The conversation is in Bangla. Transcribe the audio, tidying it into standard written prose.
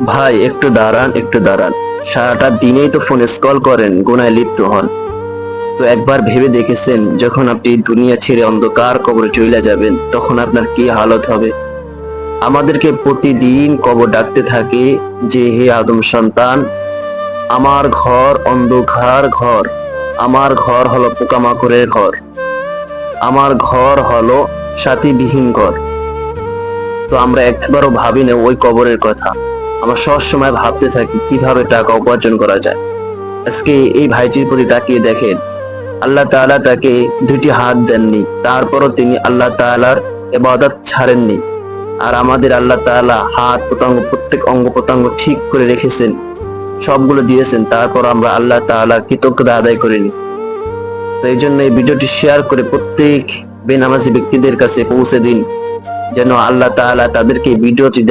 ভাই একটু দাঁড়ান, একটু দাঁড়ান। সারাটা দিনেই তো ফোন স্ক্রল করেন, গুনায় লিপ্ত হন। তো একবার ভেবে দেখেছেন যখন আপনি দুনিয়া ছেড়ে অন্ধকার কবরে চলে যাবেন তখন আপনার কি হালত হবে? আমাদেরকে প্রতিদিন কবর ডাকতে থাকে যে, হে আদম সন্তান, আমার ঘর অন্ধকার ঘর, আমার ঘর হলো পোকামাকড়ের ঘর, আমার ঘর হলো সাথীবিহীন ঘর। তো আমরা একবারও ভাবি না ওই কবরের কথা। আমরা সবসময় ভাবতে থাকি কিভাবে টাকা উপার্জন করা যায়। আজকে এই ভাইটির প্রতি তাকিয়ে দেখেন, আল্লাহ তাআলা তাকে দুইটি হাত দেননি, তারপরও তিনি আল্লাহ তাআলার ইবাদত ছাড়েননি। আর আমাদের আল্লাহ তাআলা হাত প্রত্যঙ্গ, প্রত্যেক অঙ্গ প্রত্যঙ্গ ঠিক করে রেখেছেন, সবগুলো দিয়েছেন, তারপর আমরা আল্লাহ তাআলার কৃতজ্ঞতা আদায় করিনি। তো এই জন্য এই ভিডিওটি শেয়ার করে প্রত্যেক বেনামাজি ব্যক্তিদের কাছে পৌঁছে দিন, যেন আল্লাহ তাআলা তাদেরকে এই ভিডিওটি